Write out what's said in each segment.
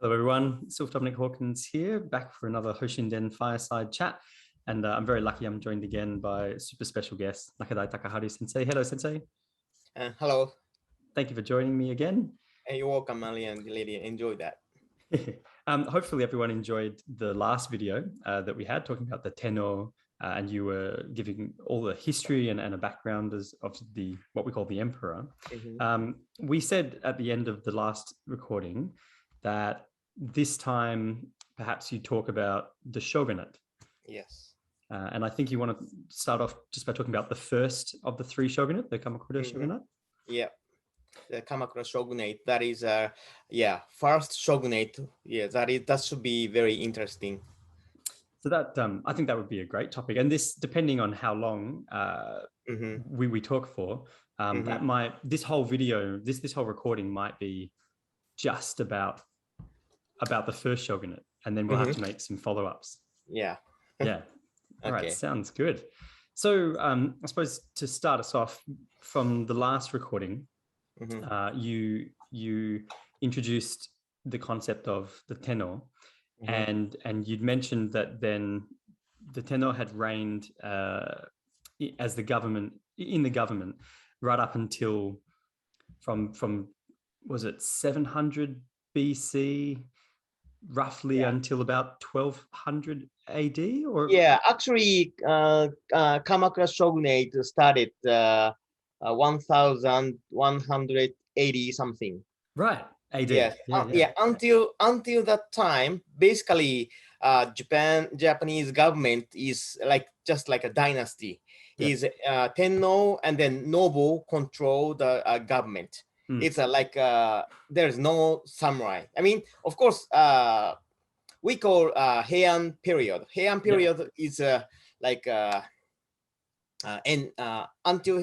Hello everyone, Sylph Dominic Hawkins here, back for another Hoshinden Fireside chat. And I'm very lucky I'm joined again by a super special guest, Nakadai Takeharu sensei. Hello, sensei. Hello. Thank you for joining me again. You're welcome, Ali and Lady. Enjoy that. Hopefully everyone enjoyed the last video that we had talking about the Tenno, and you were giving all the history and a background of the what we call the emperor. We said at the end of the last recording that this time perhaps you talk about the shogunate. Yes. And I think you want to start off just by talking about the first of the three shogunate, the Kamakura Shogunate. Yeah, the Kamakura Shogunate. That is, first shogunate. Yeah, that should be very interesting. So that I think that would be a great topic. And this, depending on how long we talk for, that might this whole video, this whole recording might be just about the first shogunate, and then we'll have to make some follow-ups. Yeah. Yeah. All right. Sounds good. So I suppose to start us off from the last recording, you introduced the concept of the Tenno, and you'd mentioned that then the Tenno had reigned as the government right up until from was it 700 BC roughly until about 1200 AD, or actually Kamakura Shogunate started 1180 something, right? AD. Yes. Until that time, basically Japanese government is just like a dynasty. Is Tenno and then noble control the government. It's there's no samurai. I mean, of course, we call Heian period. Heian period is until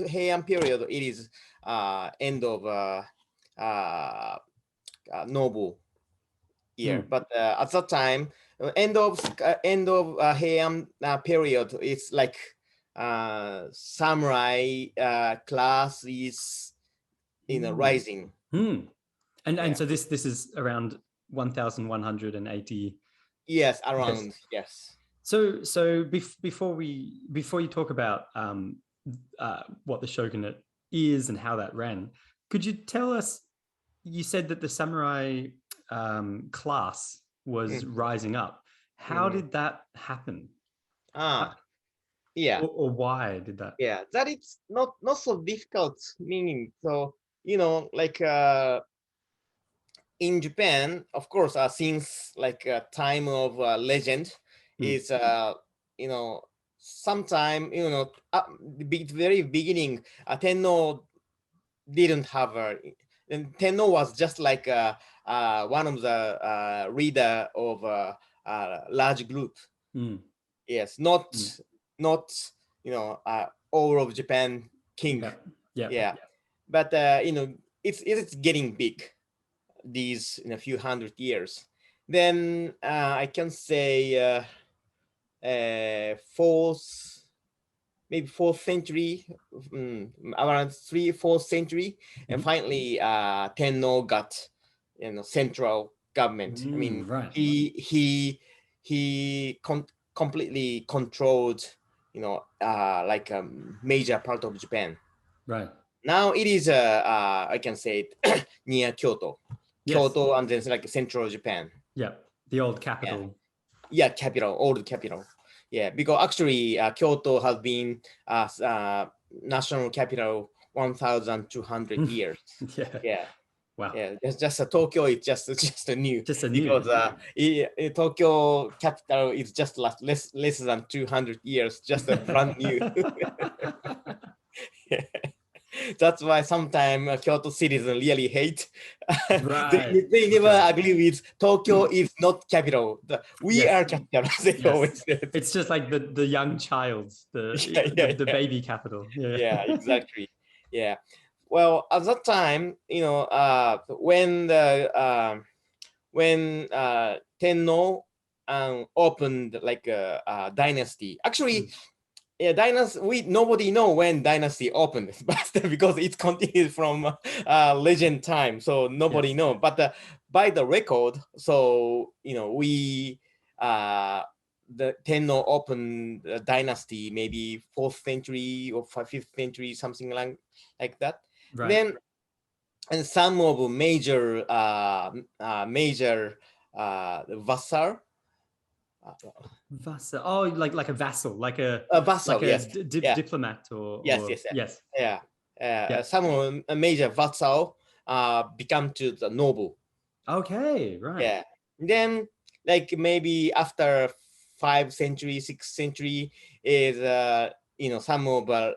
Heian period, it is end of noble year. But at that time, end of Heian period, it's like samurai class is rising. And so this is around 1180. Yes, around. Yes. So before you talk about what the shogunate is and how that ran, could you tell us? You said that the samurai class was rising up. How did that happen? Yeah. Or why did that? Yeah, that it's not so difficult. Meaning, so in Japan, of course, since time of legend is sometime the very beginning, Tenno didn't have and Tenno was just like one of the leader of a large group. Yes, not all of Japan king. But it's getting big these in a few hundred years. Then I can say fourth century, around 4th century, and finally Tenno got central government. I mean, he completely controlled like a major part of Japan. Right. Now it is I can say near Kyoto. Kyoto and then like central Japan. Yeah, the old capital. Yeah, capital, old capital. Yeah, because actually Kyoto has been national capital 1,200 years. Yeah. Wow. Yeah, it's just Tokyo. It's just a new. Just a new. Because Tokyo capital is just less than 200 years. Just a brand new. That's why sometimes Kyoto citizens really hate. They never agree with Tokyo is not capital. We are capital. They always said. It's just like the young child, the baby capital. Yeah, exactly. Yeah. Well, at that time, when Tenno opened like a dynasty. Actually, yeah, dynasty. Nobody know when dynasty opened, but because it continued from legend time, so nobody Yes. know. But by the record, so we the Tenno opened dynasty maybe 4th century or 5th century, something like that. Right. Then and some of major vassal. Vassal. Oh, like a vassal, like a Vassal, yes. Yeah. diplomat Yes, or yes, yes. yeah. Yeah. Some of a major vassal become to the noble. Okay, right. Yeah. Then, like maybe after 5th century, 6th century, is some of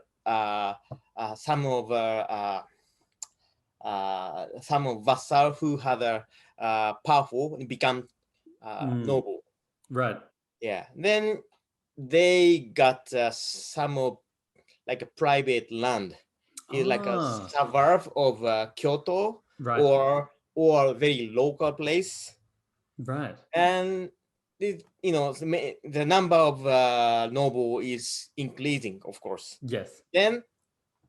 some of vassal who had a powerful become noble. Right. Yeah. Then they got some of like a private land, is like a suburb of Kyoto, Right. or very local place, Right. and the number of noble is increasing, of course. Yes. Then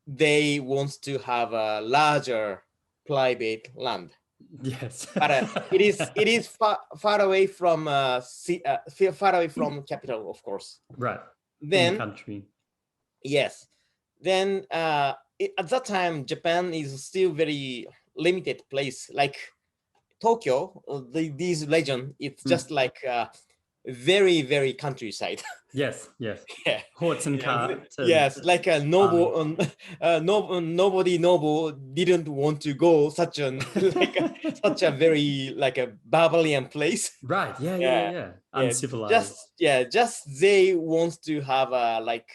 they want to have a larger private land. Yes. But it is far away from far away from capital, of course. Right. Then in the country. Yes. Then at that time, Japan is still very limited place. Like Tokyo, these region, it's just like very, very countryside. Yes. Yes. Yeah. Horse and Yeah, cart. yes, like a noble, nobody noble didn't want to go such such a very like a barbarian place. Right. Yeah. Yeah. Yeah. Yeah. Yeah, Uncivilized. just they want to have like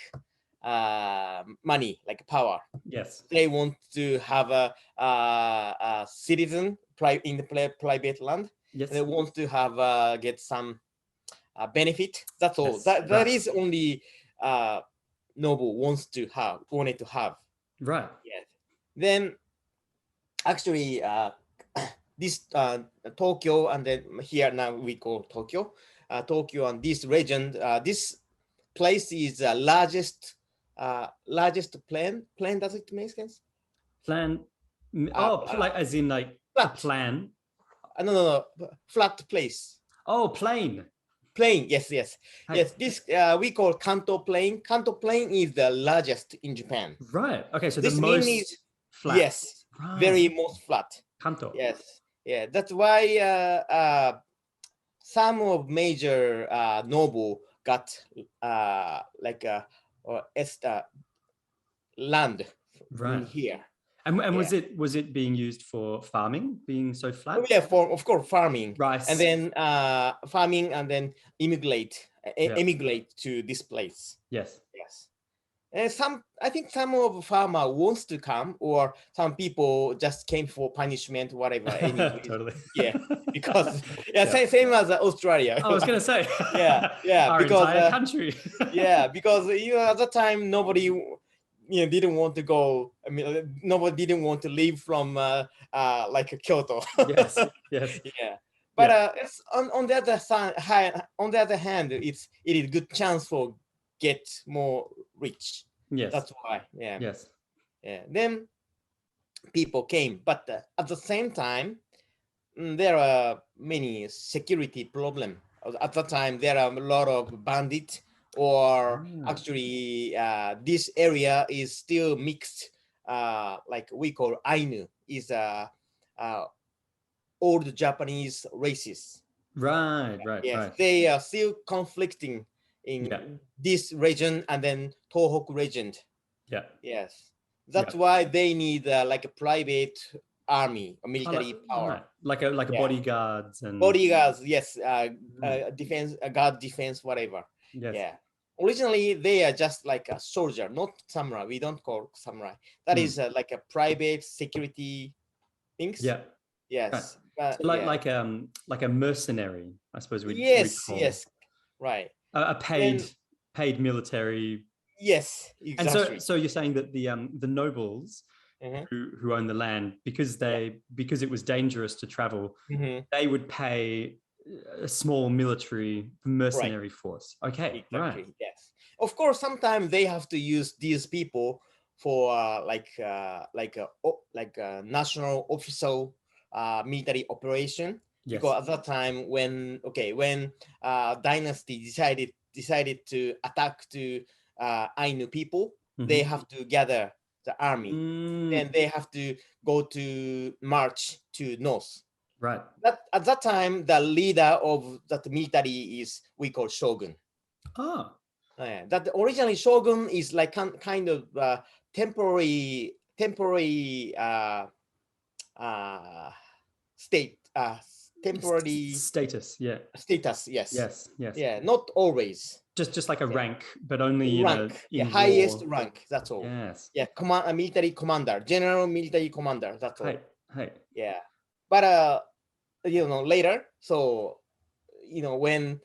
money, like power. Yes. They want to have a citizen in the private land. Yes. They want to have get some benefit. That's all. Yes, That right. is only noble wanted to have. Right. Yes. Then actually this Tokyo, and then here now we call Tokyo. Tokyo and this region, this place is the largest plan. Does it make sense? Plan. Like as in like flat. plan. No, flat place. Oh, plain. Plain, yes. Hey. Yes, this we call Kanto Plain. Kanto Plain is the largest in Japan. Right. Okay, so this the most means flat. Yes, right. Very most flat. Kanto. Yes, yeah. That's why some of major noble got like land in here. And was it being used for farming, being so flat? Yeah, of course farming, rice, and then farming, and then emigrate to this place. Yes. And I think some of farmer wants to come, or some people just came for punishment, whatever. Totally. Yeah, because same as Australia. I was gonna say. yeah, Our because entire country. yeah, because at the time nobody didn't want to go. I mean, nobody didn't want to leave from like Kyoto. Yes. Yeah. But it's on the other side. On the other hand, it is good chance for get more rich. Yes. That's why. Yeah. Yes. Yeah. Then people came, but at the same time, there are many security problem. At the time, there are a lot of bandits, or actually, this area is still mixed. Like we call Ainu, is old Japanese races. Right. Yes, they are still conflicting in this region and then Tohoku region. Yeah. Yes, that's why they need like a private army, a military power, like a bodyguards and bodyguards. Yes, defense, guard defense, whatever. Yes. Yeah. Originally, they are just like a soldier, not samurai. We don't call samurai. That is like a private security things. Yeah. Yes. Right. So like a mercenary, I suppose we'd call. Yes. Right. A paid military. Yes, exactly. And so you're saying that the nobles who own the land, because it was dangerous to travel, they would pay a small military mercenary force. Okay, exactly. Yes. Of course, sometimes they have to use these people for like a national official military operation. Yes. Because at that time, when dynasty decided to attack to Ainu people, they have to gather the army. Then they have to go to march to north. Right. That at that time, the leader of that military is we call shogun. Ah. That originally shogun is like kind of temporary state temporary status. Yeah. status. Yes. Yes. Yes. Yeah. Not always. Just like a rank, but only Rank. in highest war. rank. That's all. Yes. Yeah. Military commander, general military commander. That's all. Hey. Hey. Yeah. But later, so when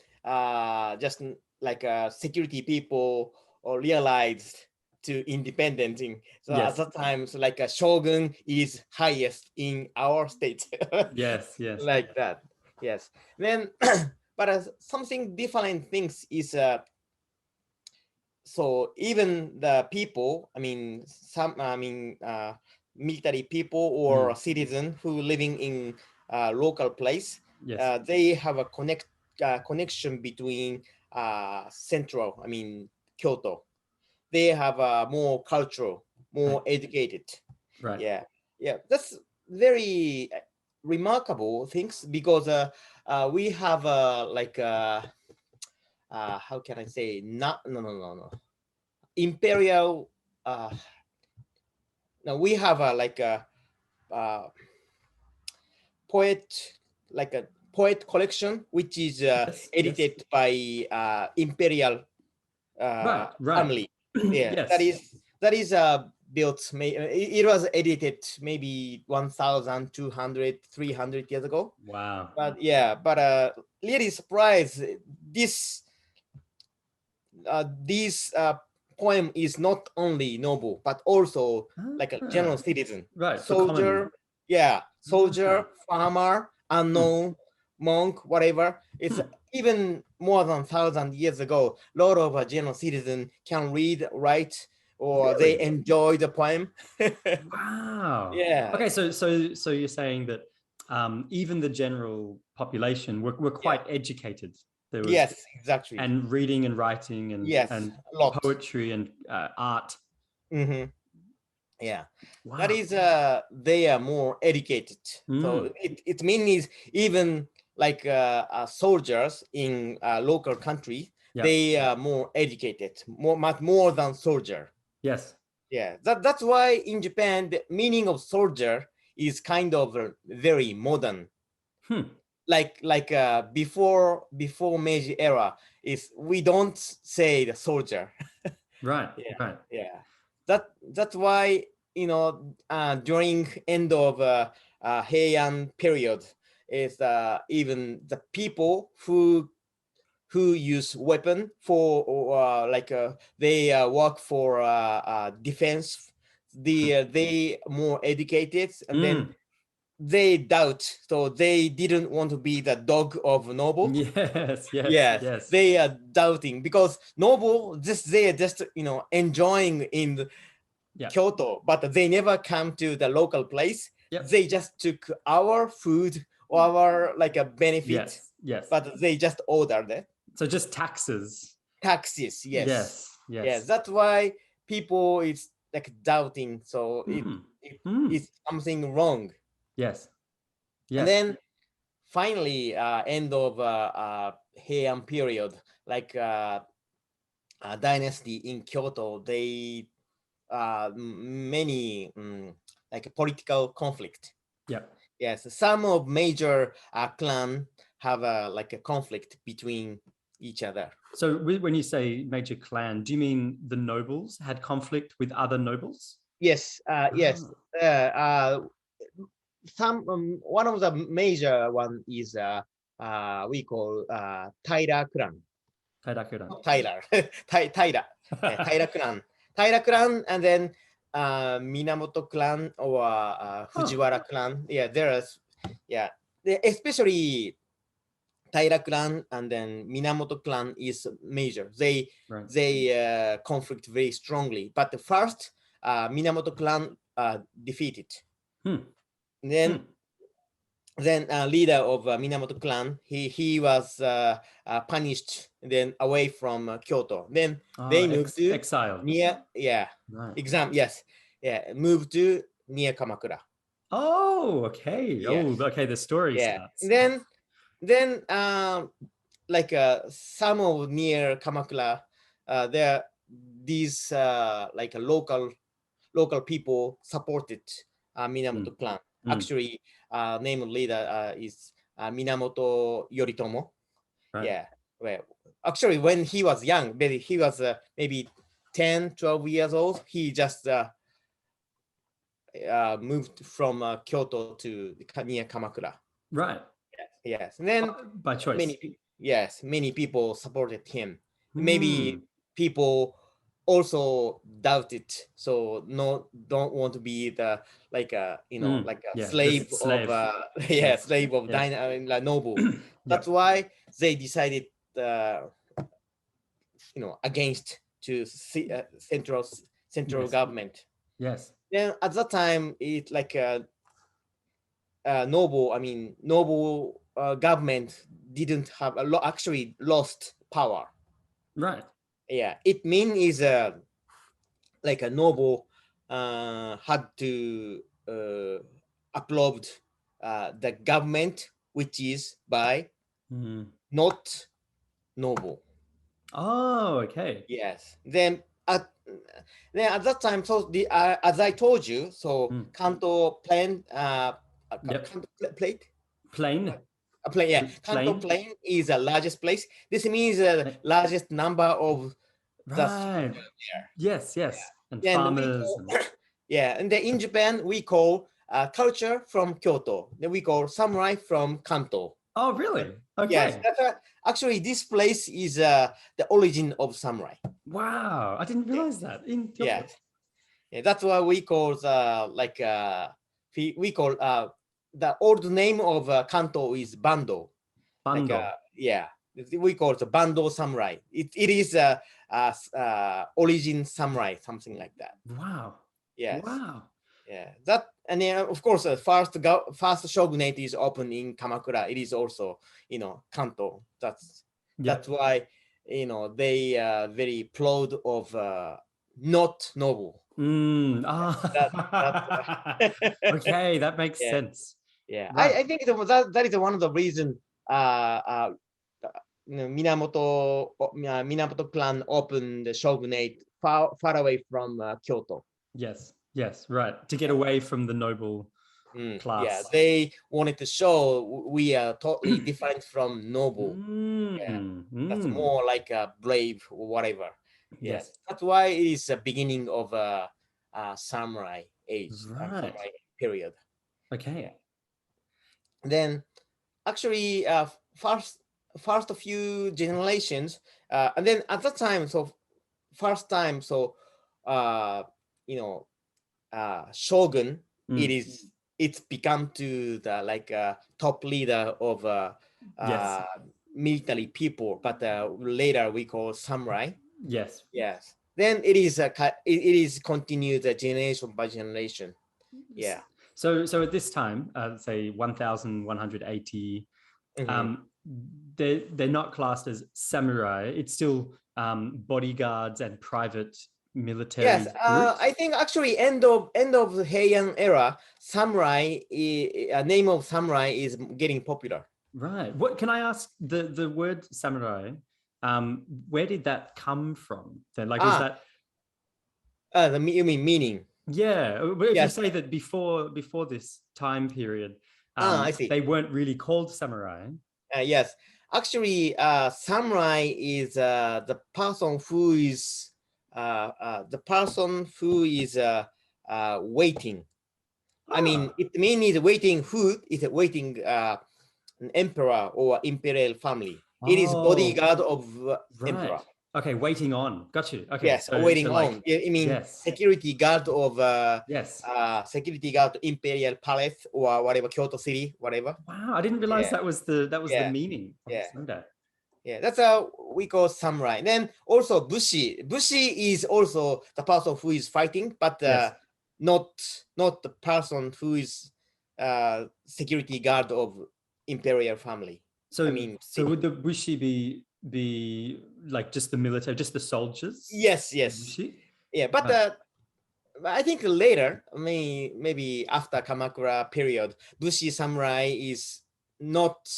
just like security people realized to independent thing. So Yes. at that time, so like a shogun is highest in our state. Yes. Yes. Like that. Yes. Then, but something different things is so even the people, military people or citizen who living in local place, Yes. they have a connection between central, Kyoto. They have more cultural, more educated. Right. Yeah. That's very remarkable things because we have how can I say no imperial now we have a poet collection which is edited by Imperial Family. Yeah. Yes. that is built it was edited maybe 1200 300 years ago. Wow. But really surprised this poem is not only noble but also like a general citizen, right, soldier, soldier, farmer, unknown, monk, whatever. It's even more than 1,000 years ago. A lot of general citizen can read, write, or they enjoy the poem. Wow. Yeah. Okay, so you're saying that even the general population were quite educated. There was, yes, exactly. And reading and writing and poetry and art. Mm-hmm. Yeah. Wow. That is they are more educated. So it means even like soldiers in local country, they are more educated, much more than soldier. Yes. Yeah. That's why in Japan the meaning of soldier is kind of very modern. Like before Meiji era is we don't say the soldier. Right. Yeah. Right. Yeah. That's why during end of Heian period is even the people who use weapon for they work for defense. They more educated and then they doubt, so they didn't want to be the dog of noble. Yes. They are doubting because noble they are just enjoying in Kyoto, but they never come to the local place. They just took our food or our like a benefit, but they just ordered it. So just taxes. Yes. That's why people is like doubting, so it's something wrong. Yes. And then finally end of Heian period, like dynasty in Kyoto, they many like a political conflict. Yes, some of major clan have like a conflict between each other. So when you say major clan, do you mean the nobles had conflict with other nobles? Yes. Yes. Some one of the major one is we call Taira clan. Taira clan. Taira clan, and then Minamoto clan or Fujiwara clan. Yeah, there's especially Taira clan and then Minamoto clan is major. They conflict very strongly. But the first Minamoto clan defeated. Then leader of Minamoto clan, he was punished, then away from Kyoto. Then they moved to exiled near moved to near Kamakura. Oh, okay. Yes. Oh, okay. The story starts. Then like some of near Kamakura, there these like local people supported Minamoto clan. Actually, name of leader is Minamoto Yoritomo. Right. Yeah. Well, actually, when he was young, he was maybe 10, 12 years old. He just moved from Kyoto to near Kamakura. Right. Yes. And then by choice. Many people supported him. Maybe people also doubted, so don't want to be the like a slave of slave of noble. That's why they decided against to central government. Yes. Then at that time it like noble government didn't have actually lost power. Right. Yeah, it means is like a noble had to approved the government which is by not noble. Oh, okay. Yes. Then at that time, so the as I told you, so Kanto plain Kanto plate plain. A plain, yeah. Kanto plain is the largest place. This means the largest number of right. Yes. Yeah. And farmers. And then in Japan we call culture from Kyoto. Then we call samurai from Kanto. Oh, really? Okay. Yes. Actually, this place is the origin of samurai. Wow, I didn't realize that. In Kyoto. Yeah, that's why we call we call the old name of Kanto is Bando. Bando. We call it the Bando samurai. It is origin samurai, something like that. Wow. Yes. Wow. Yeah. That and then of course first shogunate is opened in Kamakura. It is also Kanto. That's why they are very proud of not noble. Okay, that makes sense. Yeah, right. I think that is one of the reasons Minamoto clan opened the shogunate far away from Kyoto. Yes, right. To get away from the noble class. Yeah, they wanted to show we are totally different from noble. That's more like a brave or whatever. Yes, that's why it is the beginning of a samurai age, samurai period. Okay. Then, actually, first few generations, and then at that time, first time, shogun, it's become to the top leader of military people, but later we call samurai. Yes. Then it is continued generation by generation. Yeah. So at this time, say 1180, they're not classed as samurai. It's still bodyguards and private military. Yes, I think actually end of the Heian era, samurai name of samurai is getting popular. Right. What can I ask? The word samurai, where did that come from? Then, was that? You mean meaning? Yeah. If you say that before this time period, I see. They weren't really called samurai. Yes, actually, samurai is the person who is waiting. I mean, it means waiting. Who is waiting? An emperor or imperial family. It is bodyguard of emperor. Okay, waiting on. Got you. Okay, Yes, waiting on. I mean, yes, security guard of yes. security guard Imperial Palace or whatever, Kyoto City, whatever. Wow, I didn't realize Yeah. that was the meaning of Yeah. Sunday. Yeah, that's how we call samurai. Then also bushi. Bushi is also the person who is fighting, but Yes. not the person who is security guard of Imperial Family. So I mean, so would the bushi be like just the military, just the soldiers? yes, The yes, bushi? yeah. But Right. I think later, maybe after Kamakura period, bushi samurai is not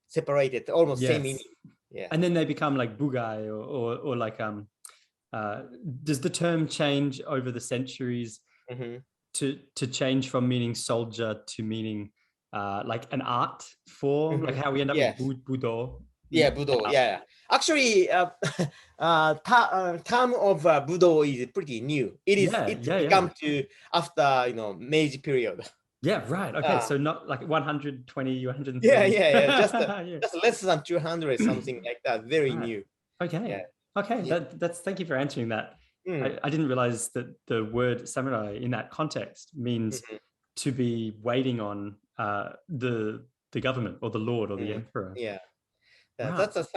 separated, almost same Yes. meaning. Yeah. And then they become like bugai or like does the term change over the centuries Mhm. to change from meaning soldier to meaning like an art form, like how we end up Yes. with budo? Yeah, Budo. Yeah, actually, term of Budo is pretty new. It become to after Meiji period. Yeah, right. Okay, so not like 120, 130. Yeah. Just Yeah. just less than 200, something like that. Very Right. new. Okay. Yeah. Okay. Yeah. That's thank you for answering that. Mm. I didn't realize that the word samurai in that context means Mhm. to be waiting on the government or the lord or the Mm. emperor. Yeah. Wow. That's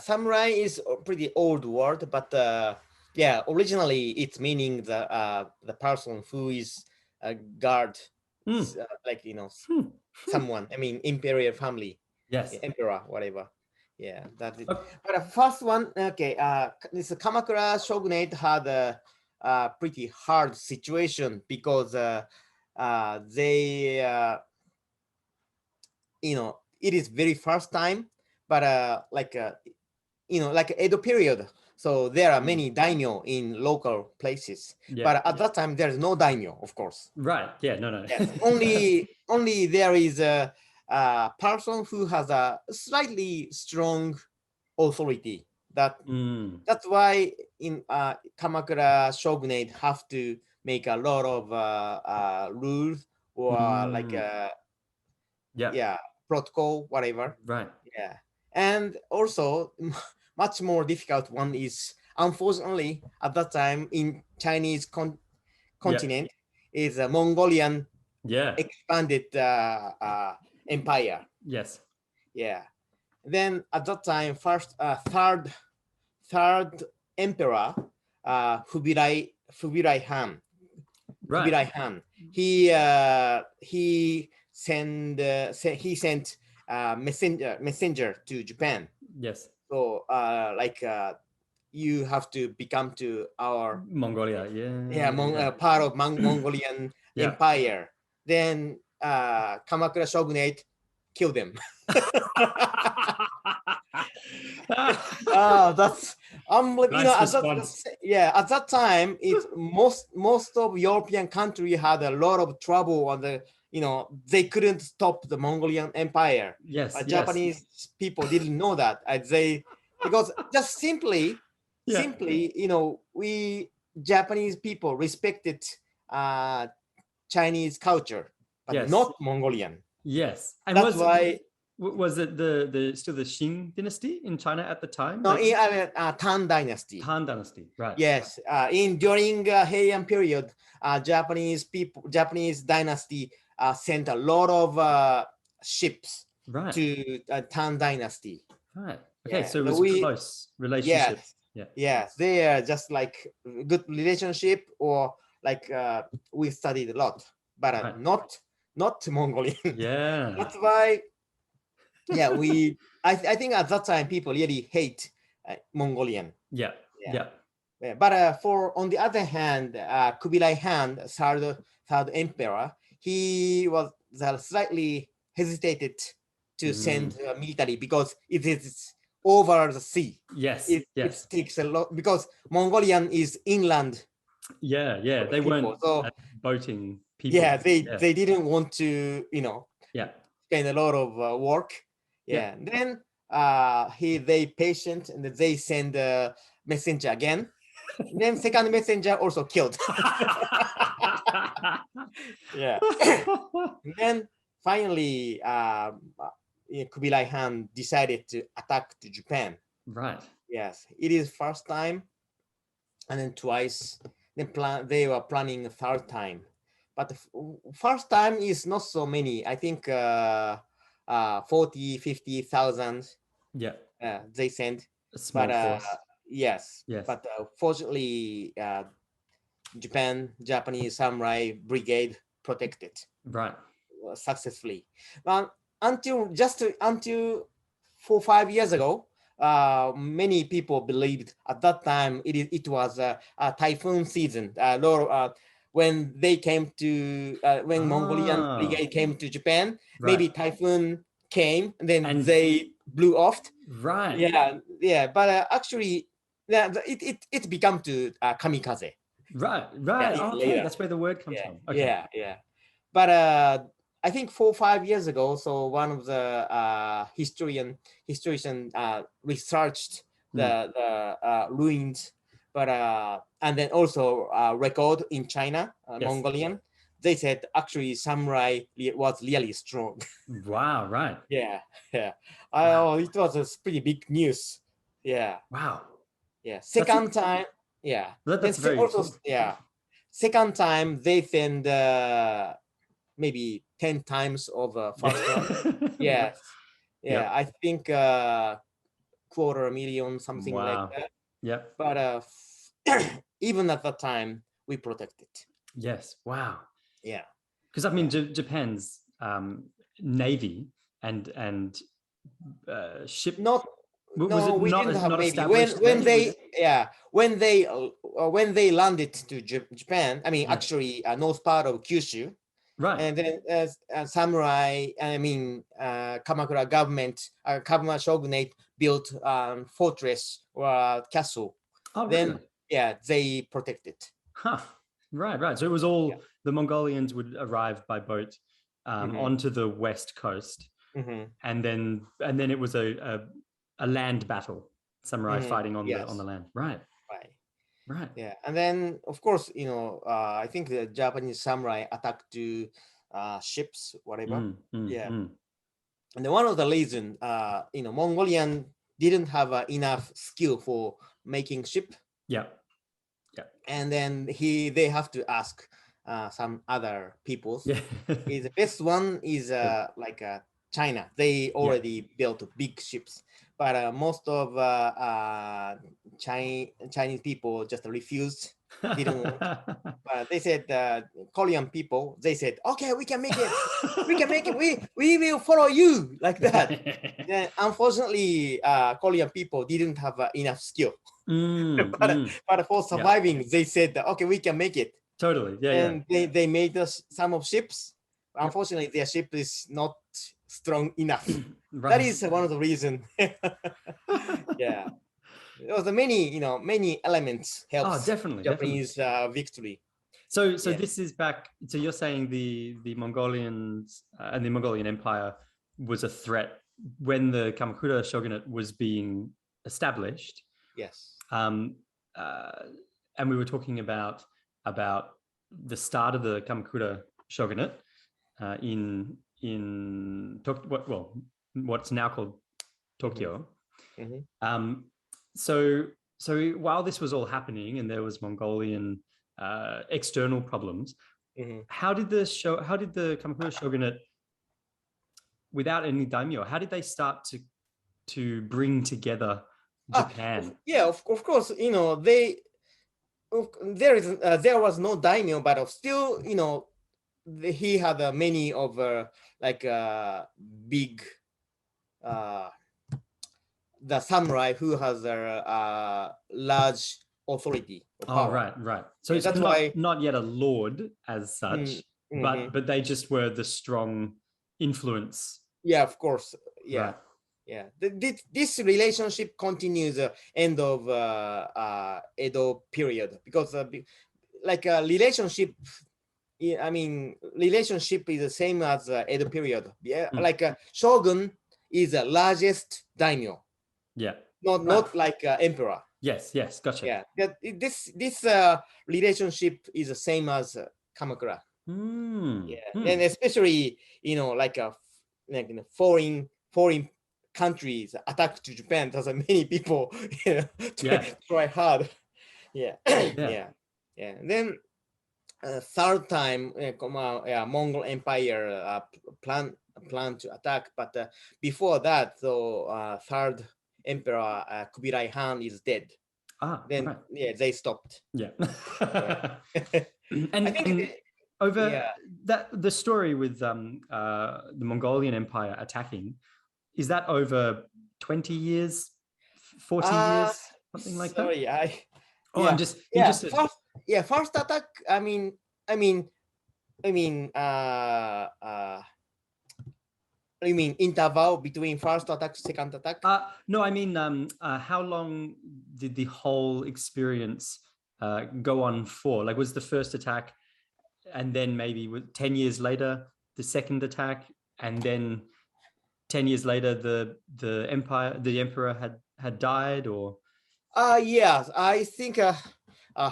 samurai is a pretty old word, but yeah, originally it's meaning the person who is a guard, like someone. I mean, imperial family, Yes. emperor, whatever. Yeah, that's it. Okay. But the first one, okay, this Kamakura Shogunate had a pretty hard situation because they, it is very first time, but like Edo period. So there are many daimyo in local places, but at that time there's no daimyo, of course. Right. Yeah. No. Yes. only there is a person who has a slightly strong authority. That's why in Kamakura Shogunate have to make a lot of rules or like protocol, whatever. Right. Yeah. And also much more difficult one is, unfortunately, at that time in Chinese continent is a Mongolian expanded empire. Yes. Yeah. Then at that time, third emperor, Fubirai Han. Right. Fubirai Han. He sent messenger to Japan. Yes. So you have to become to our Mongolia. part of Mongolian empire. Then Kamakura Shogunate killed them. That's nice at that time it's most of European country had a lot of trouble on the they couldn't stop the Mongolian empire. Japanese people didn't know that. Because just simply we Japanese people respected Chinese culture, but not Mongolian. Yes. And that's why. Was it the still the Qing dynasty in China at the time? No, Tang Dynasty. Tang Dynasty, right? Yes, during Heian period, Japanese dynasty sent a lot of ships to Tang Dynasty. Right. Okay, so it was close relationships. Yes, they are just like good relationship, or like we studied a lot, but not Mongolian. Yeah. That's why. Yeah, I think at that time people really hate Mongolian. Yeah. But on the other hand, Kubilai Han, third emperor, he was slightly hesitated to send military because it is over the sea. Yes. It takes a lot because Mongolian is inland. Yeah. They weren't boating people. Yeah, they didn't want to spend a lot of work. Yeah. Then they patient and they send a messenger again. Then second messenger also killed. Yeah. And then finally Kubilai Han decided to attack to Japan. Right. Yes, it is first time, and then twice. They were planning a third time, but the first time is not so many. I think 40, 50,000 Yeah. they sent. A small But force. yes, Yes. but fortunately, Japanese samurai brigade protected Right. successfully. Until 4 5 years ago, many people believed at that time it was a typhoon season. When they came to when Mongolian Ah, brigade came to Japan, right. maybe typhoon came, and then And they blew off. right. Yeah, but actually, yeah, it become to kamikaze. Right. Yeah, Right. even Okay. later. That's where the word comes Yeah, from. Okay. but I think 4 5 years ago, so one of the historian researched Mm. the ruins, but and then also record in China, Yes. Mongolian. They said actually samurai was really strong. Wow. Right. Yeah, yeah. Wow. It was a pretty big news. Yeah, Wow. yeah. That's Second time, yeah. Then that's very also, cool. yeah. Second time they send maybe 10 times of first one. Right. Yes. Yeah, Yep. I think quarter million, something like Wow. that. Yep. But even at that time, we protected. Yes. Wow. Yeah. Because I mean, Yeah. Japan's navy and ship Not was no, it we didn't have not maybe established then? Was it? when they landed to Japan. I mean, Yeah. actually, north part of Kyushu, Right. and then samurai. I mean, Kamakura government, Kamakura Shogunate built fortress or castle. Oh, Then really? yeah, they protected. Huh. Right. Right. So it was Yeah. all the Mongolians would arrive by boat Mm-hmm. onto the west coast, Mm-hmm. and then it was a land battle, samurai Mm-hmm. fighting on the Yes. land. Right. Right. Right. Yeah, and then of course, I think the Japanese samurai attacked to ships, whatever. Mm, mm, Yeah, mm. and then one of the reason, Mongolian didn't have enough skill for making ship, Yeah. Yeah. and then they have to ask some other peoples. Yeah. Is the best one is Good. like China. They Yeah. already built big ships, but most of Chinese people just refused, didn't want. But they said Korean people. They said, "Okay, we can make it. We can make it. We will follow you," like that. Then, unfortunately, Korean people didn't have enough skill. Mm, but, mm. but for Yeah. surviving, they said, "Okay, we can make it." Totally. Yeah. Yeah. And they made us some of ships. Unfortunately, their ship is not strong enough. That Right. is one of the reasons. Yeah, there was many elements Oh, helps definitely. Definitely. Japanese victory. So Yeah. this is back. So you're saying the Mongolians and the Mongolian Empire was a threat when the Kamakura Shogunate was being established. Yes. Um, uh, and we were talking about the start of the Kamakura Shogunate in what's now called Tokyo. Mm-hmm. So while this was all happening and there was Mongolian external problems, Mm-hmm. how did the Kamakura Shogunate, without any daimyo, how did they start to bring together Japan? Yeah, of course, there was no daimyo, but still, he had many of like big the samurai who has a large authority or Oh, power. right. So Yeah, it's that's why. not yet a lord as such, Mm-hmm. but they just were the strong influence. Yeah, of course. Yeah. Right. Yeah, this relationship continues end of Edo period, because like a relationship. I mean, relationship is the same as Edo period. Yeah, like shogun is the largest daimyo. Yeah. Not like emperor. Yes. Gotcha. Yeah, this relationship is the same as Kamakura. Yeah, and especially like a foreign countries attack to Japan, there's many people Yeah. try hard. Yeah. Yeah. And then third time, Mongol Empire plan to attack, but before that, so third emperor Kubilai Khan is dead. Then Right. they stopped. Yeah. I think and over yeah. that, the story with the Mongolian Empire attacking, is that over 20 years, 40 years, something like that? Sorry, Oh, I'm just yeah. interested. First attack. I mean, you mean interval between first attack, second attack? No, I mean, how long did the whole experience go on for? Like, was the first attack, and then maybe 10 years later, the second attack, and then 10 years later, the emperor had died, or? Yes, I think.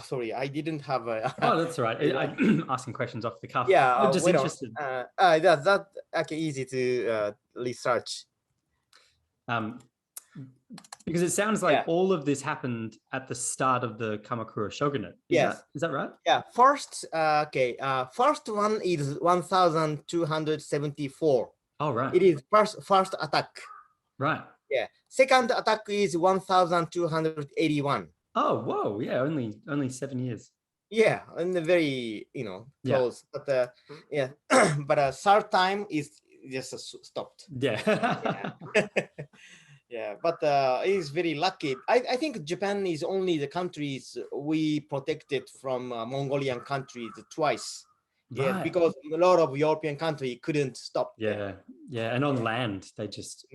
Sorry, I didn't have a. Oh, that's all right. I'm asking questions off the cuff. Yeah, I'm just wait on. interested. That okay, easy to research. Because it sounds like all of this happened at the start of the Kamakura Shogunate. Is that right? Yeah. First, first one is 1274. Oh, right. It is first attack. Right. Yeah. Second attack is 1281. Oh, whoa. Yeah, only 7 years. Yeah, and very close. But but third time is just stopped. Yeah. Yeah, but it's very lucky. I think Japan is only the countries we protected from Mongolian countries twice. Yeah, Right. because a lot of European country couldn't stop. Yeah, and on land they just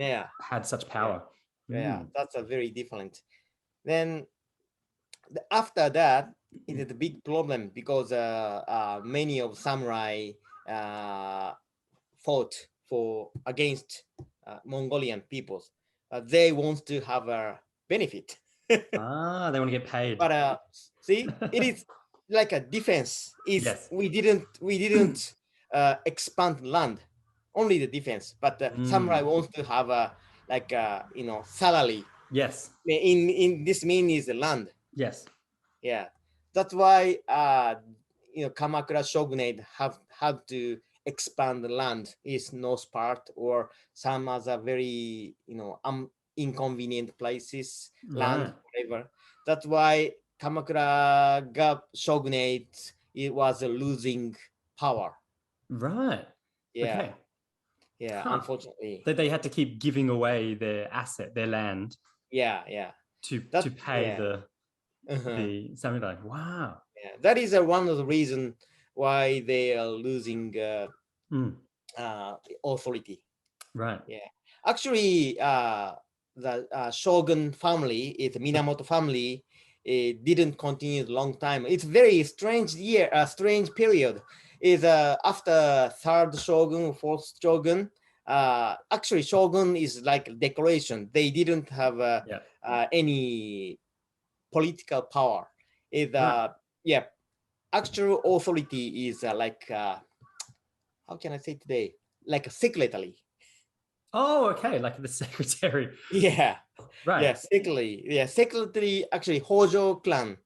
had such power. Yeah, that's a very different. Then after that, it is a big problem because many of samurai fought against Mongolian peoples. They want to have a benefit. They want to get paid. But see, it is like a defense. We didn't expand land, only the defense. But samurai wants to have a salary. Yes. In this means the land. Yes. Yeah, that's why Kamakura Shogunate had to expand the land, is north part or some other very inconvenient places, land, whatever. That's why Kamakura Shogunate, it was losing power. Right. Yeah. Okay. Yeah. Unfortunately, they had to keep giving away their asset, their land. Yeah. To pay the samurai. Wow. Yeah, that is one of the reasons why they are losing authority. Right. Yeah. Actually, the Shogun family, the Minamoto family, didn't continue a long time. It's very strange strange period. Is after third Shogun, fourth Shogun. Actually, Shogun is like decoration. They didn't have any political power. Actual authority is how can I say today? Like a secretary. Oh, okay, like the secretary. Yeah. Right. Yeah, secretary. Yeah, secretary. Actually, Hojo clan.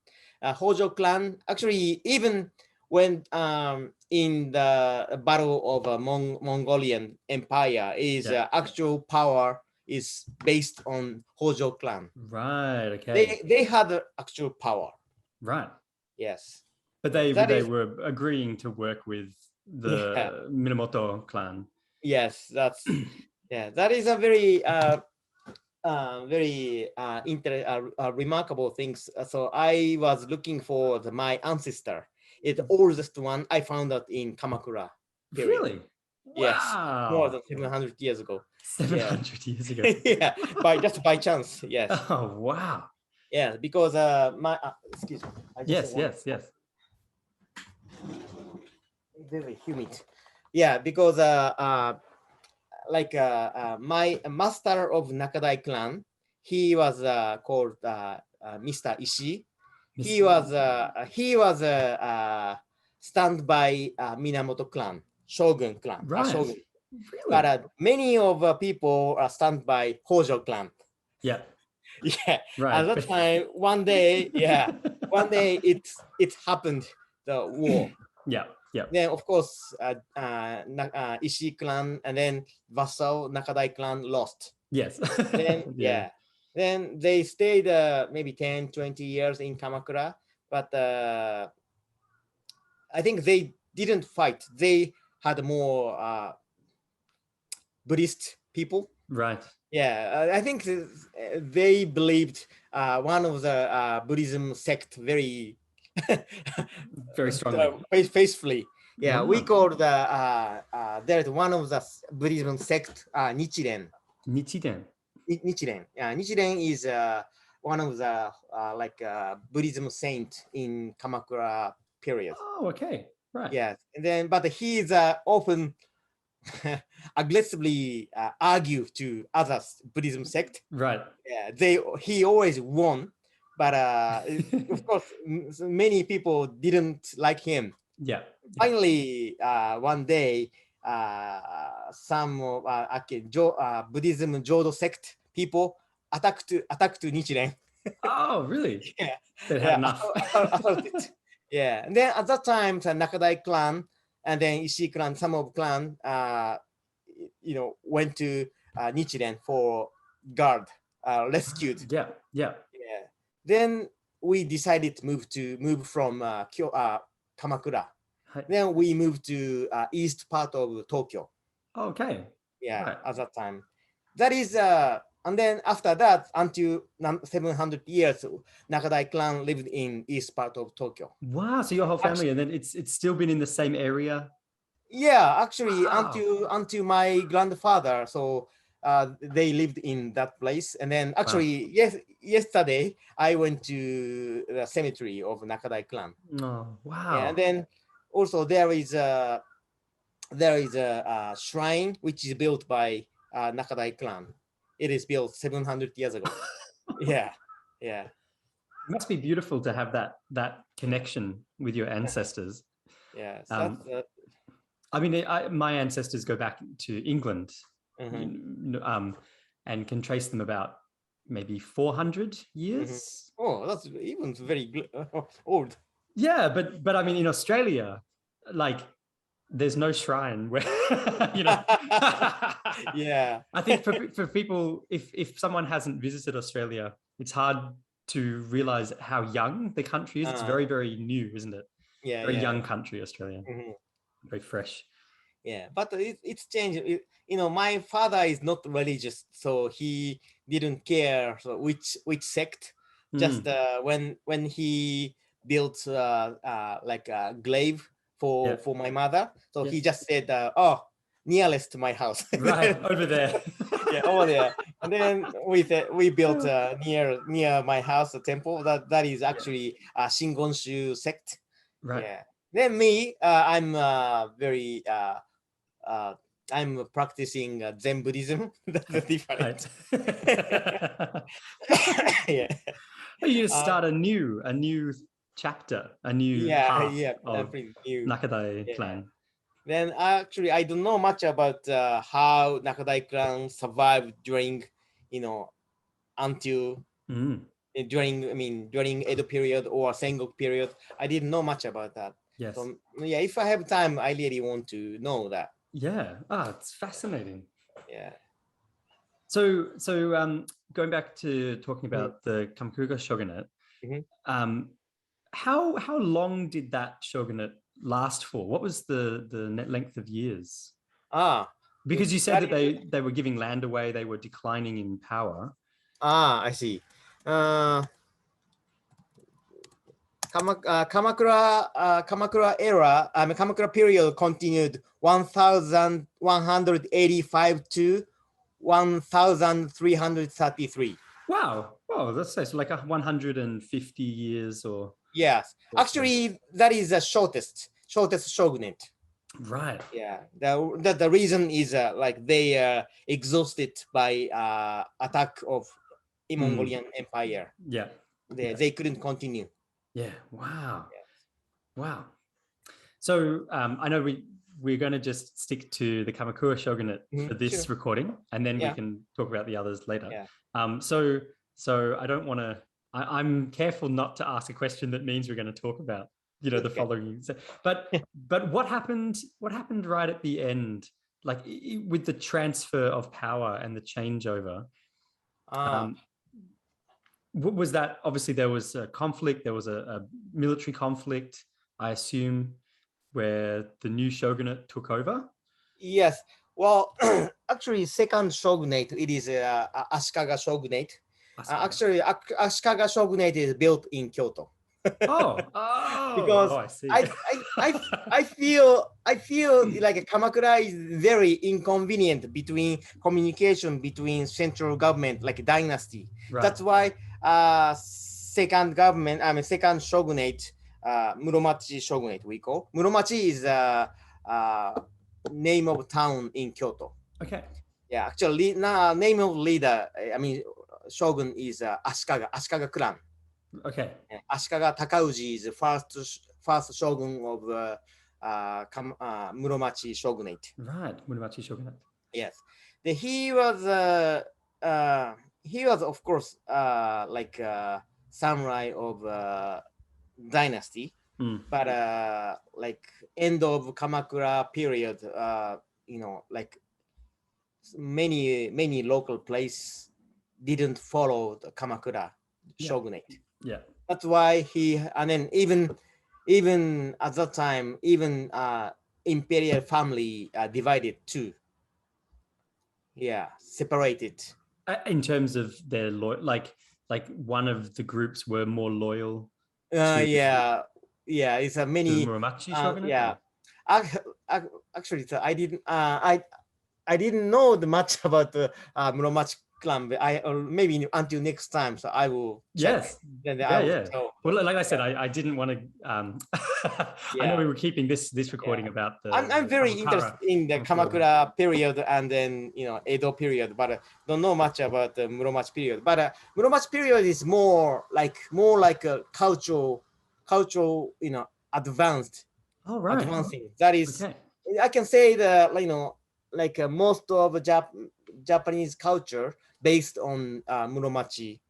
Hojo clan. Actually, even when in the battle of Mongolian Empire, is actual power is based on Hojo clan. Right. Okay. They had actual power. Right. Yes. But they were agreeing to work with the Minamoto clan. Yes, that's that is a very remarkable thing. So I was looking for my ancestor. It's the oldest one I found out in Kamakura Period. Really? Yes. Wow. More than 700 years ago. 700 years ago. Yeah, by chance. Yes. Oh wow. Yeah, because my excuse me. Yes. Very humid. Yeah, because my master of Nakadai Clan, he was called Mr. Ishii. He was stand by Minamoto clan, Shogun clan. Right. Really? But many of people are stand by Hojo clan. Yeah. Yeah, Right. at that time, one day it happened, the war. Yeah. Yeah. Then of course, Ishii clan and then vassal Nakadai clan lost. Yes. Then Yeah. then they stayed maybe 10-20 years in Kamakura, but I think they didn't fight. They had more Buddhist people. Right. Yeah, I think they believed one of the Buddhism sect very Very strongly. faithfully. Yeah, we Wow. called there's one of the Buddhism sect Nichiren. Nichiren. Nichiren. Nichiren is one of the Buddhism saint in Kamakura period. Oh, okay. Right. Yes, and then but he is often aggressively argue to others Buddhism sect. Right. Yeah, he always won, but of course many people didn't like him. Yeah. Finally, one day, some Buddhism Jodo sect people attacked Nichiren. Oh, really? Yeah, They had enough. Yeah, and then at that time, the Nakadai clan and then Ishii clan, some of clan, went to Nichiren for guard, rescued. Yeah. Yeah. Yeah. Then we decided to move from Kamakura. Hi- Then we moved to east part of Tokyo. Okay. Yeah, Right. at that time. That is, and then after that, until 700 years, Nakadai clan lived in east part of Tokyo. Wow. So your whole family, and then it's still been in the same area. Yeah, actually, Wow. until my grandfather, so they lived in that place. And then actually, yesterday I went to the cemetery of Nakadai clan. Oh, wow. Yeah, and then also there is a shrine which is built by Nakadai clan. It is built 700 years ago. Yeah. It must be beautiful to have that connection with your ancestors. Yeah. I mean, my ancestors go back to England, and can trace them about maybe 400 years. Oh, that's even very old. Yeah, but I mean, in Australia, like, there's no shrine where Yeah. I think for people, if someone hasn't visited Australia, it's hard to realize how young the country is. It's very, very new, isn't it? Yeah. Very young country, Australia. Very fresh. Yeah, but it's changed. My father is not religious, so he didn't care which sect. Just when he built like a grave for my mother, so he just said, "Oh, nearest to my house." Right, over there. Yeah, over there. And then we built near my house a temple that is actually a Shingonshu sect. Right. Yeah. Then me, I'm very I'm practicing Zen Buddhism. That's the difference. Right. Yeah. You start a new chapter, a new path of new Nakadai Clan. Then actually, I don't know much about how Nakadai Clan survived during, until during Edo period or Sengoku period. I didn't know much about that. Yes. So, yeah, if I have time, I really want to know that. Yeah. It's fascinating. Yeah. So going back to talking about the Kamakura Shogunate, how long did that shogunate last for? What was the net length of years? Because you said that they were giving land away, they were declining in power. I see. Kamakura era, Kamakura period continued 1185 to 1333. Wow. Oh, that's so like 150 years or. Yes, actually, that is the shortest shogunate. Right. Yeah. The reason is like they exhausted by attack of Mongolian Empire. Yeah. They couldn't continue. Yeah. Wow. Yeah. Wow. So I know we're going to just stick to the Kamakura Shogunate for this Sure. recording, and then we Yeah. can talk about the others later. Yeah. So I don't want to. I'm careful not to ask a question that means we're going to talk about, the Okay. following. But what happened? What happened right at the end, like with the transfer of power and the changeover? Was that obviously there was a conflict? There was a military conflict, I assume, where the new shogunate took over. Yes. Well, actually, second shogunate, it is Ashikaga Shogunate. Actually, Ashikaga Shogunate is built in Kyoto. Because I see. I feel like Kamakura is very inconvenient between communication between central government, like dynasty. Right. That's why second shogunate, Muromachi Shogunate we call. Muromachi is name of town in Kyoto. Okay. Yeah, actually, name of leader, shogun is Ashikaga Clan. Okay. Ashikaga Takauji is the first shogun of Muromachi Shogunate. Right, Muromachi Shogunate. Yes, he was of course like samurai of dynasty, but like end of Kamakura period, like many local place didn't follow the Kamakura Shogunate. Yeah. That's why and then even at that time, even Imperial Family divided too. Yeah, separated. In terms of their like one of the groups were more loyal. Yeah, it's a many. Muromachi Shogunate. Yeah, actually, so I didn't know much about the Muromachi Clan. Maybe until next time, so I will check. Yes. Then I will tell. Well, like I said, I didn't want to. I know we were keeping this recording about the. I'm very interested in the Kamakura period and then Edo period, but don't know much about the Muromachi period. But Muromachi period is more like a cultural, advanced. Oh, right. Advancing. That is, okay. I can say that like most of Japanese culture based on Muromachi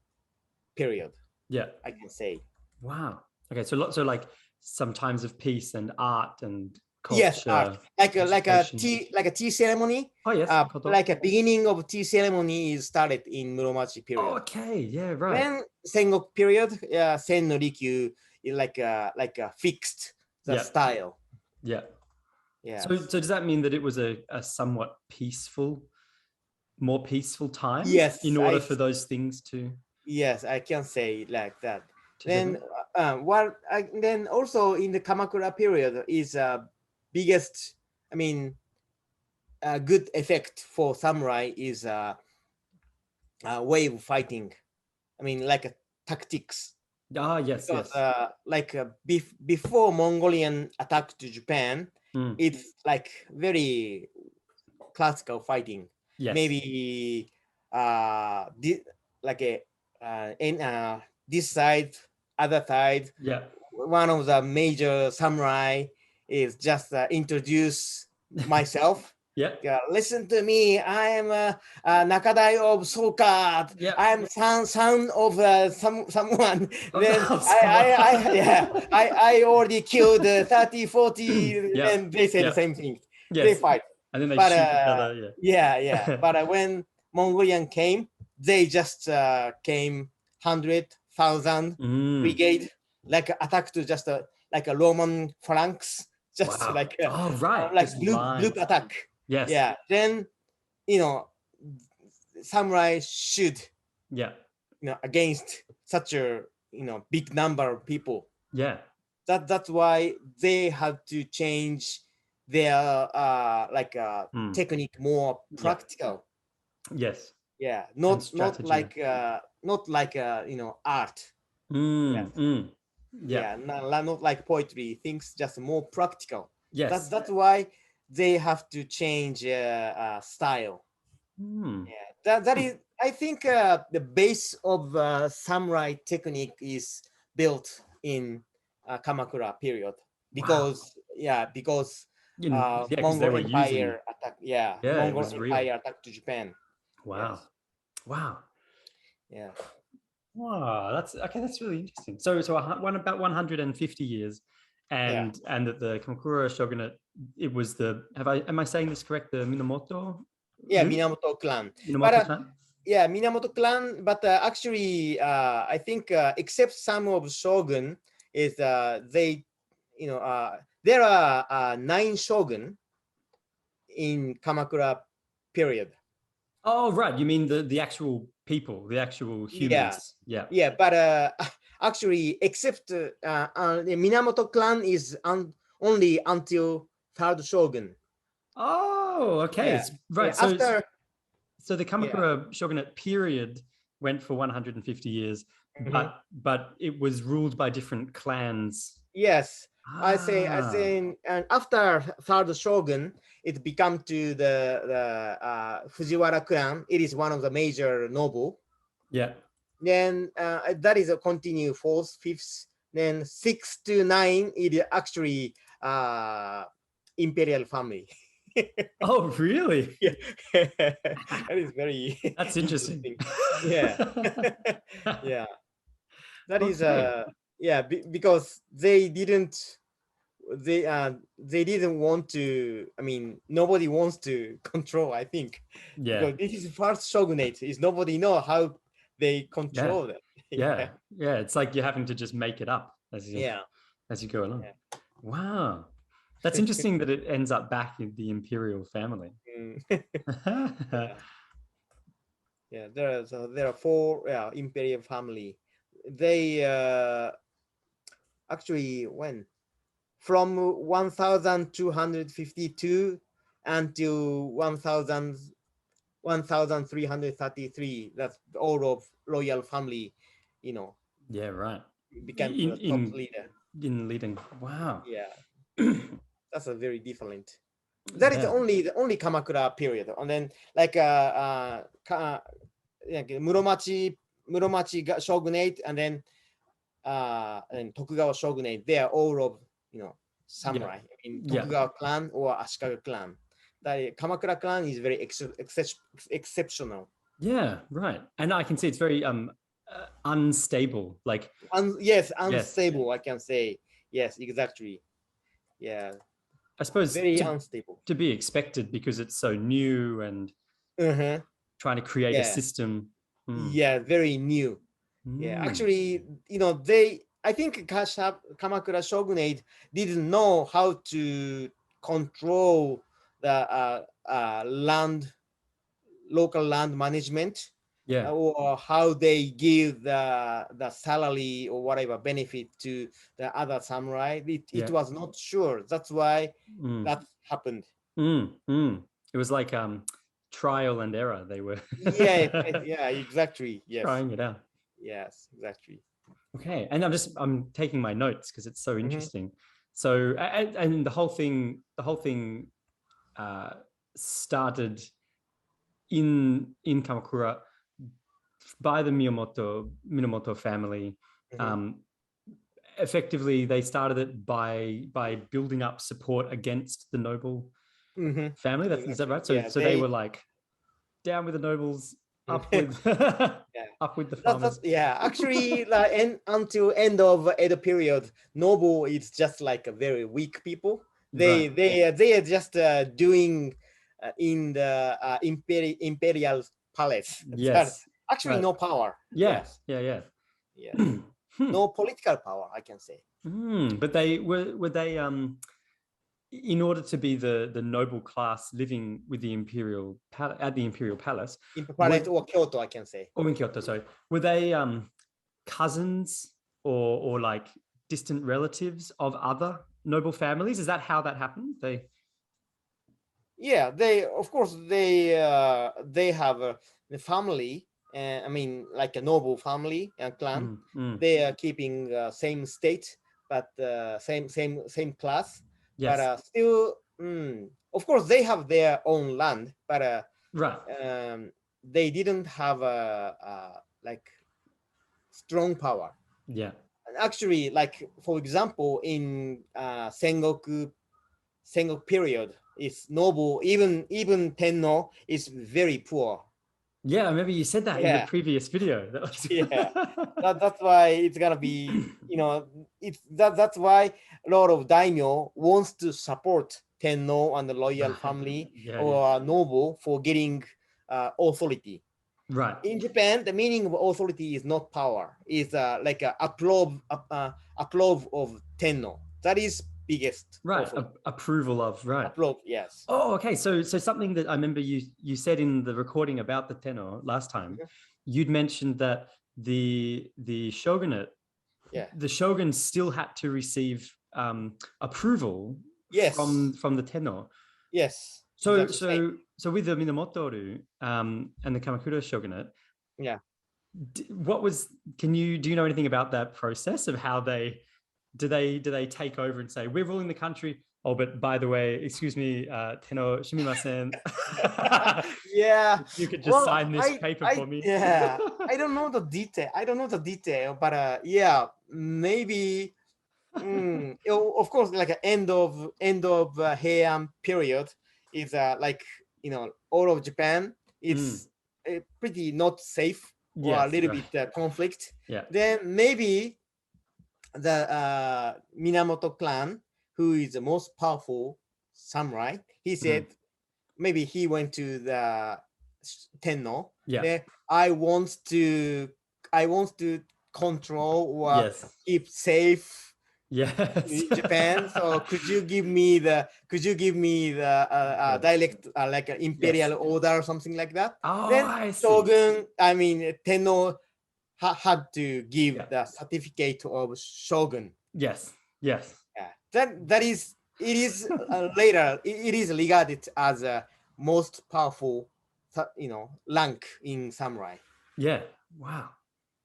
period. Yeah, I can say. Wow. Okay, so like some times of peace and art and culture. Yes, art. like a tea ceremony. Oh yes. Like a beginning of tea ceremony is started in Muromachi period. Oh, okay. Yeah. Right. Then Sengoku period, Sen no Rikyu, like a fixed style. Yeah. Yeah. So does that mean that it was a somewhat more peaceful time? Yes. In order for those things to. Yes, I can say like that. Then then also in the Kamakura period is biggest, good effect for samurai is wave fighting. Like a tactics. Yes, because, yes. Like before Mongolian attack to Japan, it's like very classical fighting. Yes. Maybe this side, other side. Yeah. One of the major samurai is just introduce myself. Yeah. Listen to me. I am Nakadai of Soka. Yeah. I am son of someone. Then I already killed 30, 40. Yeah. And they say the same thing. Yes. They fight. And then they shoot each other. Yeah. But when Mongolian came, they just came 100,000 brigade, like attack to just like a Roman phalanx, just like loop attack. Yes. Yeah. Then samurai should against such a big number of people. Yeah. That's why they have to change their technique more practical. Yes. Yeah. Not like art. Yeah. Not like poetry. Things just more practical. Yes. That's why they have to change style. Yeah. That is. I think the base of samurai technique is built in Kamakura period because Yeah, because they Mongol were using. Empire attack. Yeah, Yeah, it Mongol was real. Empire attack to Japan. Wow. Yes. Wow. Yeah. Wow, that's okay. That's really interesting. So about 150 years, Yeah. and that the Kamakura Shogunate, it was the am I saying this correct? The Minamoto, Yeah, who? Minamoto clan. But Minamoto clan. yeah, Minamoto clan. But actually, I think except some of shogun is they, there are 9 shogun in Kamakura period. Oh, right. You mean the actual people, the actual Yeah, humans? Yeah. yeah. But actually, except the Minamoto clan is only until third shogun. Oh, okay. Yeah, It's yeah. right. After, So the yeah. Kamakura Shogunate period went for 150 years, Mhm. but it was ruled by different clans. Yes, I Ah, say, and after third shogun, it become to the Fujiwara clan. It is one of the major noble. yeah. Then that is a continue fourth, fifth, then 6 to 9. It is actually Imperial Family. Oh, really? Yeah, that is very That's interesting. interesting. Yeah, yeah. That is Okay. yeah, because they didn't want to. I mean, nobody wants to control, I think, Yeah. because this is first shogunate. Is nobody know how they Yeah. control them. Yeah. Yeah. It's like you're having to just make it up Yeah, as you go along. yeah. Wow. That's interesting that it ends up back in the Imperial family. Yeah, yeah. There are 4 imperial family. They actually when from 1252 until 1333. That's all of royal family, you know, Yeah, right. became In the top leader. in leading. Wow. Yeah, that's a very different. That is Yeah. the only Kamakura period. And then like like Muromachi shogunate, and then Tokugawa shogunate. They are all of samurai. I mean Yeah. Tokugawa clan or Ashikaga clan. That Kamakura clan is very exceptional. Yeah, right. And I can see it's very unstable. Like Yes, yes. unstable. I can say yes, exactly. Yeah, I suppose very unstable. to be expected because it's so new and Uh-huh. trying to create a Yeah, system. yeah, very new. Yeah, actually, I think Kamakura Shogunate didn't know how to control the local land management, Yeah. or how they give the salary or whatever benefit to the other samurai. It Yeah. was not sure. That's why Mm. that happened. It was like trial and error. They were Yeah, yeah, exactly. Yes, trying it out. yes, exactly. Okay. And I'm taking my notes because it's so Mhm. interesting. So and the whole thing started in Kamakura by the Minamoto family. Mhm. Effectively, they started it by building up support against the noble Mhm. family. Is that Exactly. right? So Yeah, they were like down with the nobles, up with yeah. up with the That's farmers. yeah. Actually, like until end of Edo period, noble is just like a very weak people. Right. They are just doing in the imperial palace. But Yes. actually, Right. no power. Yeah. Yes, Yeah. yes. Yeah. No political power, I can say. But they were they in order to be the noble class living with the at the imperial palace, Palace or Kyoto, I can say. or in Kyoto, sorry, were they cousins or like distant relatives of other noble families? Is that how that happened? Yeah, they of course they have the family. I mean, like a noble family and clan. They are keeping same state, but same class. Yes. But still, of course, they have their own land, but Right. they didn't have like strong power. Yeah. Actually, like for example, in Sengoku period is noble. Even Tenno is very poor. Yeah, I remember you said that in the previous video. That was... Yeah, that's why it's gonna be, that's why a lot of daimyo wants to support Tenno and the royal family or noble for getting authority. Right. In Japan, the meaning of authority is not power. It's like a approve of Tenno. That is biggest. Right. Approval of. Right. Approve. Yes. Oh, okay. So something that I remember you said in the recording about the Tenno last time, you'd mentioned that the shogunate, the shogun still had to receive approval from the Tenno. Yes. So with the Minamoto and the Kamakura Shogunate, do you know anything about that process of how they take over and say, we're ruling the country? Oh, but by the way, excuse me, Tenno shimimasen. Yeah. You could just sign this paper for me. Yeah. I don't know the detail, but maybe of course, like an end of Heian period is like all of Japan is pretty not safe or a little bit conflict. Yeah. Then maybe the Minamoto clan, who is the most powerful samurai, he said maybe he went to the Tenno. Yeah. Then I want to control or keep safe. In Japan, so could you give me the direct like an imperial order or something like that? Oh, then I see. Shogun, Tenno had to give the certificate of shogun. Yes. Yeah. That is it is later it is regarded as a most powerful rank in samurai. Yeah. Wow.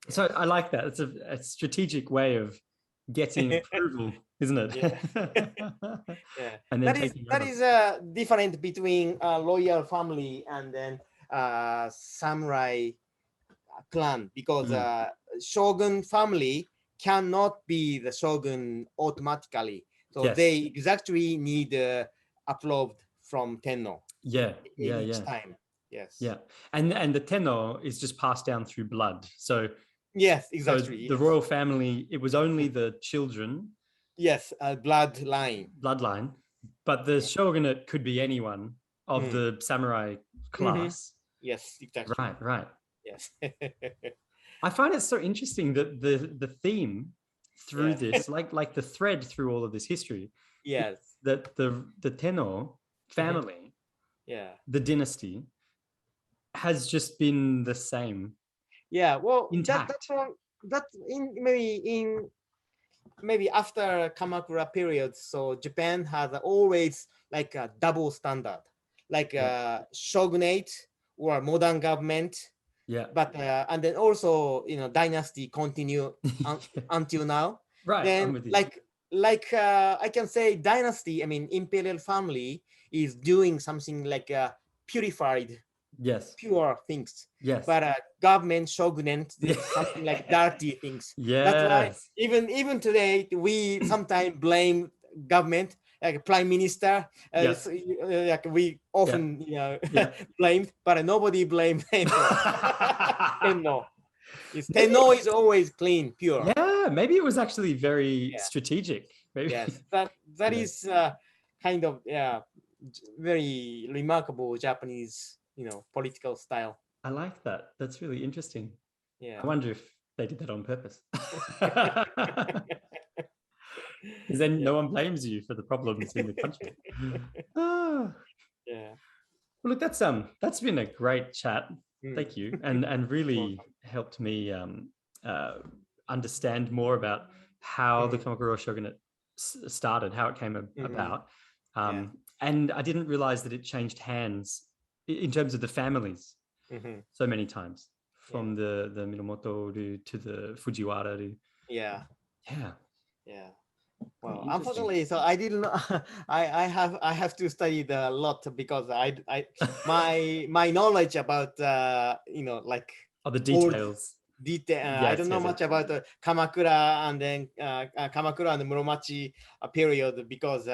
So I like that. It's a strategic way of getting approval, isn't it? Yeah. And then that is a difference between royal family and then samurai clan, because shogun family cannot be the shogun automatically, so they exactly need approved from Tenno. Each time. And the Tenno is just passed down through blood, so yes, exactly. So the royal family, it was only the children. Yes, bloodline. But the shogunate could be anyone of the samurai class. Yes, exactly. Right. Yes. I find it so interesting that the theme through this, like the thread through all of this history, that the Tenno family, the dynasty, has just been the same. Yeah, well, intact. that's maybe after Kamakura period. So Japan has always like a double standard, like shogunate or modern government. Yeah. But and then also dynasty continue until now. Right. Then like I can say dynasty. Imperial family is doing something like purified. Pure things. But government shogunate did something like dirty things. That's why even today we sometimes blame government, like prime minister. Like we often blamed, but nobody blamed Tenno. Tenno is always clean, pure. Yeah, maybe it was actually very strategic. Maybe. Yes, that is kind of very remarkable Japanese political style. I like that. That's really interesting. Yeah. I wonder if they did that on purpose. Because then no one blames you for the problems in the country. Yeah. Well, look, that's been a great chat. Thank you, and really helped me understand more about how the Kamakura Shogunate started, how it came about, and I didn't realize that it changed hands in terms of the families so many times, from the Minamoto to the Fujiwara. Yeah. Well, unfortunately, so I didn't know. I have to study a lot, because my knowledge about like the details. I don't know much about Kamakura and then Kamakura and Muromachi period, because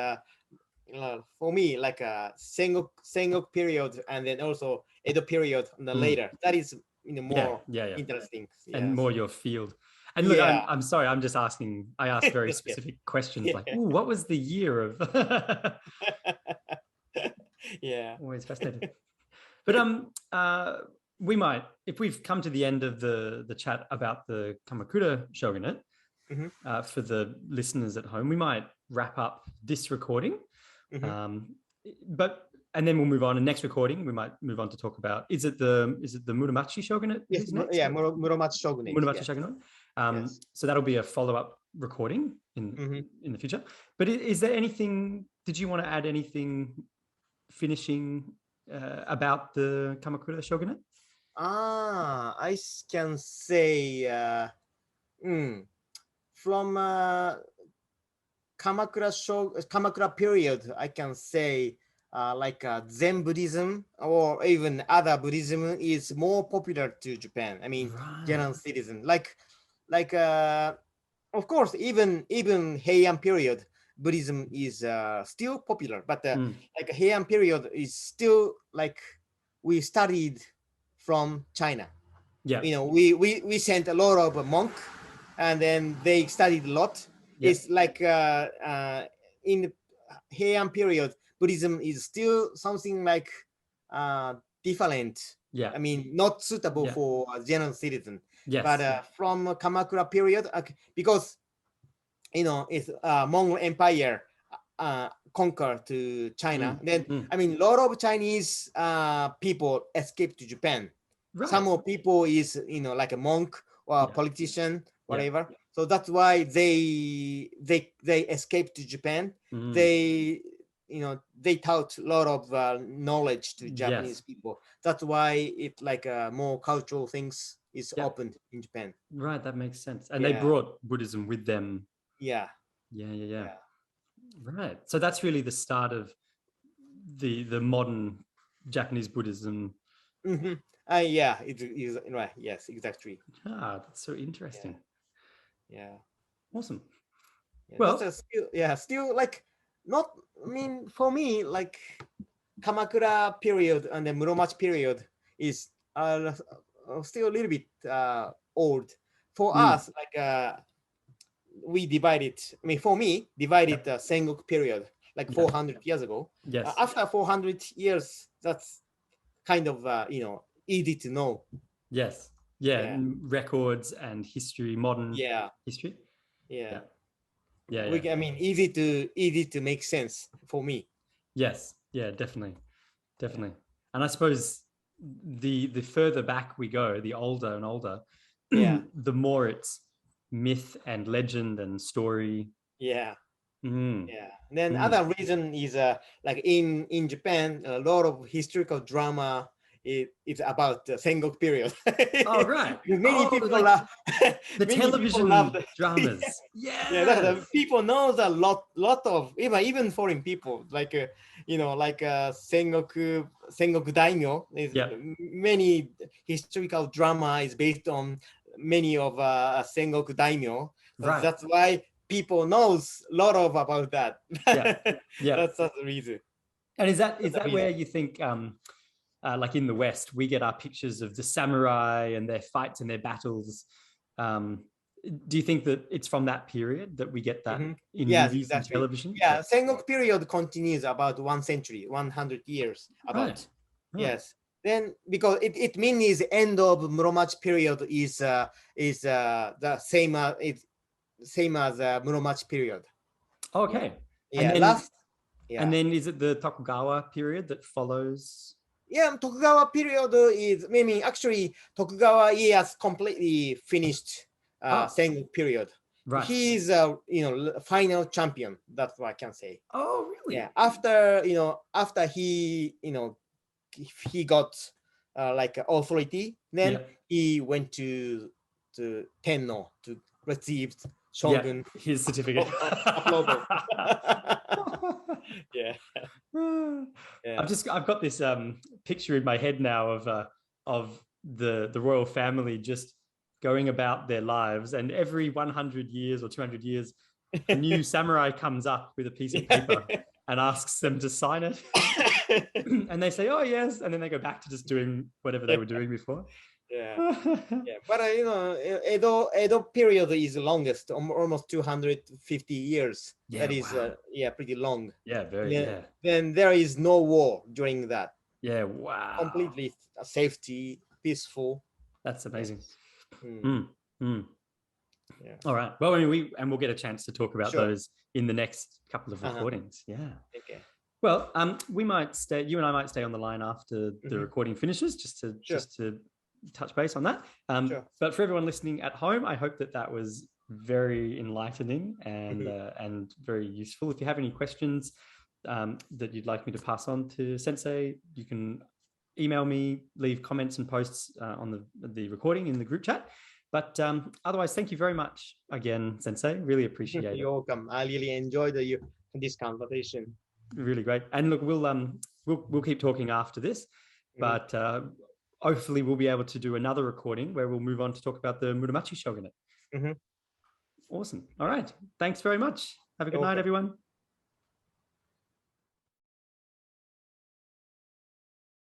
for me, like a Sengoku period, and then also Edo period and then Mm. later. That is Yeah, more yeah, yeah. interesting. And Yes. more your field. And look, Yeah. I'm sorry, I'm just asking. I asked very Yes, yes. specific questions Yeah. like, "Ooh, what was the year of?" Yeah. Always fascinated. But we might, if we've come to the end of the chat about the Kamakura Shogunate, Mhm. for the listeners at home, we might wrap up this recording. Mhm. But and then we'll move on. And next recording, we might move on to talk about is it the Muromachi Shogunate? Yes. Who's next? Yeah. Muromachi Shogunate. Muromachi Yes. Shogunate. Yes. So that'll be a follow-up recording Mhm. in the future. But is there anything? Did you want to add anything finishing about the Kamakura Shogunate? I can say from Kamakura period, I can say like Zen Buddhism or even other Buddhism is more popular to Japan. I mean, Right. general citizen. Like of course, even Heian period, Buddhism is still popular, but like Heian period is still like we studied from China. Yeah. We sent a lot of monk, and then they studied a lot. Yep. It's like in the Heian period, Buddhism is still something like different. Yeah. I mean, not suitable Yeah. for a general citizen. Yes. But from Kamakura period, because it's Mongol Empire conquered to China. Then I mean, a lot of Chinese people escaped to Japan. Right. Some of people is like a monk or a politician, whatever. So that's why they escaped to Japan. They they taught a lot of knowledge to Japanese people. That's why it like more cultural things is opened in Japan. Right, that makes sense. And they brought Buddhism with them. Yeah. Right. So that's really the start of the modern Japanese Buddhism. Yeah, it is right. Yes, exactly. That's so interesting. Yeah. Awesome. Yeah, well, that's still like not. I mean, for me, like Kamakura period and the Muromachi period is still a little bit old for us. Like we divided. I mean, for me, divided the Sengoku period like 400 years ago. Yes. After 400 years, that's kind of easy to know. Yes. Yeah. Records and history, modern history. Yeah. I mean, easy to make sense for me. Yes. Yeah, definitely. And I suppose the further back we go, the older and older, the more it's myth and legend and story. And then other reason is like in Japan, a lot of historical drama it's about the Sengoku period. Oh, right. Many people like love the television dramas. Yeah, people know a lot of even foreign people like Sengoku daimyo. Many historical drama is based on many of Sengoku daimyo. Right. That's why people knows a lot of about that. That's the reason. And is that where you think like in the West, we get our pictures of the samurai and their fights and their battles. Do you think that it's from that period that we get that in movies and television? Yeah, Sengoku period continues about 1 century, 100 years. About yes. Then because it means the end of Muromachi period is the same as Muromachi period. Okay. And then is it the Tokugawa period that follows? Yeah, Tokugawa period is actually Tokugawa has completely finished Sengoku period. Right. He is final champion. That's what I can say. Oh, really? Yeah. After he he got like authority, then he went to Tenno to receive Shogun his certificate. I've got this picture in my head now of the royal family just going about their lives, and every 100 years or 200 years a new samurai comes up with a piece of paper and asks them to sign it. And they say, oh, yes. And then they go back to just doing whatever they were doing before. Yeah. Yeah. But, Edo period is the longest, almost 250 years. Yeah, That is, wow. pretty long. Yeah, very, yeah. Then there is no war during that. Yeah, wow. Completely safety, peaceful. That's amazing. Yes. Yeah. All right. Well, I mean, we'll get a chance to talk about those in the next couple of recordings. Yeah. Okay. Well, we might stay. You and I might stay on the line after the recording finishes, just to touch base on that. But for everyone listening at home, I hope that was very enlightening and very useful. If you have any questions that you'd like me to pass on to Sensei, you can email me, leave comments and posts on the recording in the group chat. But otherwise, thank you very much again, Sensei. Really appreciate it. You're welcome. I really enjoyed this conversation. Really great. And look, we'll keep talking after this, but hopefully we'll be able to do another recording where we'll move on to talk about the Muromachi Shogunate. Awesome. All right. Thanks very much. Have a good night, everyone.